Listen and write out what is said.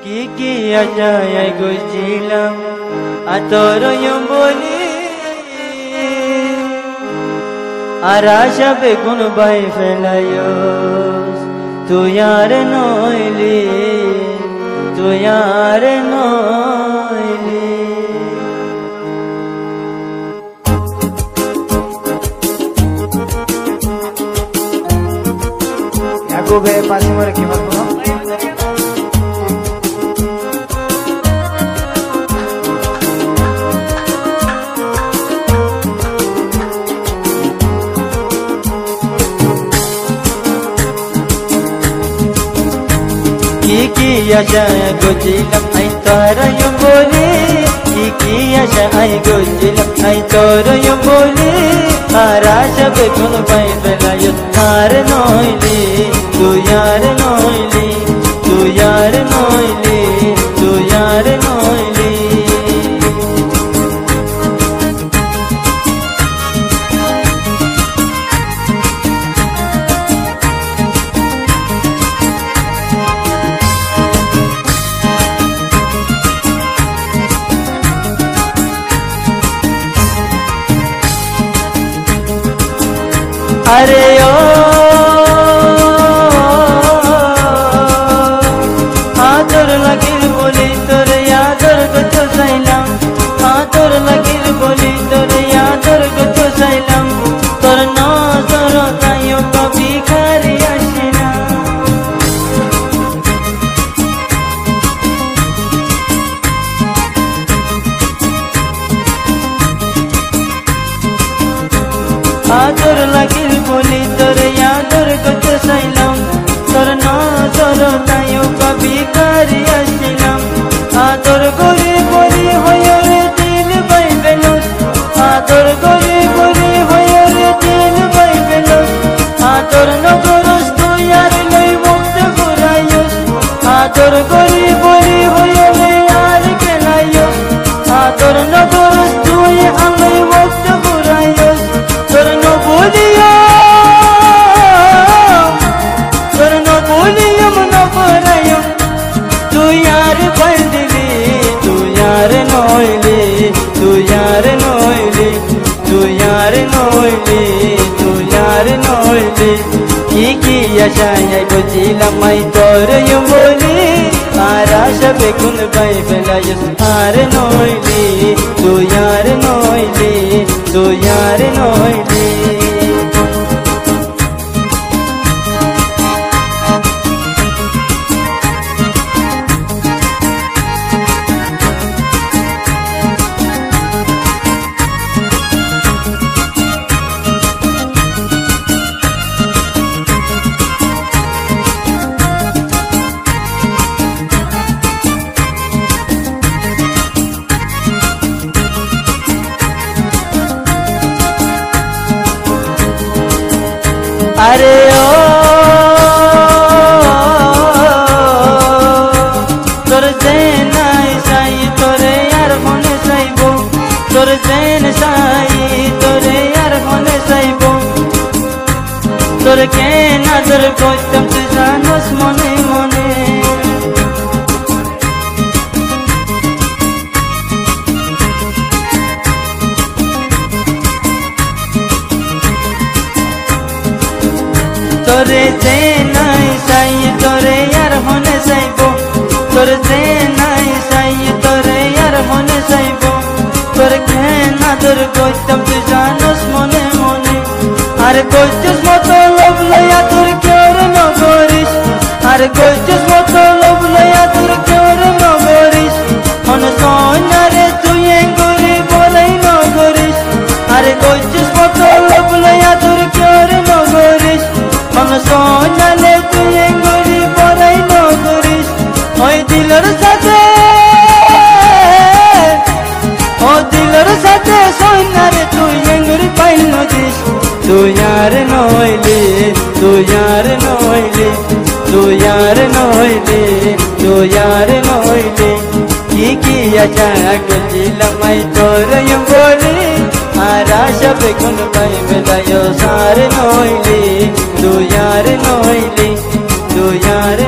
কি আশায় গুছিলাম আতর বলি আর আশা বেগুন বাই ফেলাইও তুই আর নইলি তুই আর নইলি याकूबे पासी मरे की बात बोलो की आशा गुजिलम आई तोर बोली की आशा आई गुजिलम आई तोर बोली আর আশা বেগুন পাই বেলায় আর নইলি তুই আর নইলি তুই আর নইলি তুই আর নইলি अरे ओ आदर लगिल बोली तोरे आदर को साइलाम आदर लगिल बोली तोरे आदर को साइलाम तोर नजर ताइयो कभी खारी आशिना आदर लगिल बोली तोरे आदर को साइलाम तोर नजर ताइयो कभी खारी आशिलाम आदर करे बोली होयो रे दिल बाई बेलस आदर करे बोली होयो रे दिल बाई बेलस आदर नगरस तो यार लई मुक्त घुराइयोस आदर करे बोली होयो रे यार केलाइयोस आदर नगरस तो आलई मुक्त घुराइयोस तोर न बोलियो तोर न बोलियो मन परायो तू यार बंदली तू यार नोइली तू यार नोइली तू यार नोइली तू यार नोइली की आशाय बुझिलाम आई तोर बोली আর আশা বেগুন পাই ফেলাইস আর নইলি তু আর নইলি তু আর নইলি अरे ओ तोर जैन साई तोरे यार मन साइबो तोर जैन साई तोरे यार मन साइबो तोर के नजर कोतम तू जानस मने मने तोरे जैनाई साई तोरे यार होने साइबो तोर जैनाई साई तोरे यार होने साइबो तोर कहना तोर कोतम तू जानस मने मने अरे कोचस मतो लोभ लया तोर क्योर न गोरिस अरे कोचस मतो लोभ लया तोर क्योर न गोरिस मन सोना रे तू गोरी बोलाई न गोरिस अरे कोचस मतो लोभ लया तोर क्योर न गोरिस मन सोनाले तुई गोरी बोलाई न गोरिस ओई दिलर साथे ओ दिलर साथे सोनारे तुई गोरी पाइल न दिस तू यार नइली तू यार नइली तू यार नइली तू यार नइली की आशा गुजिलम आई तोर बोली আর আশা বেগুন পাই বেলায় সার নইলি তু यार नइली तू यार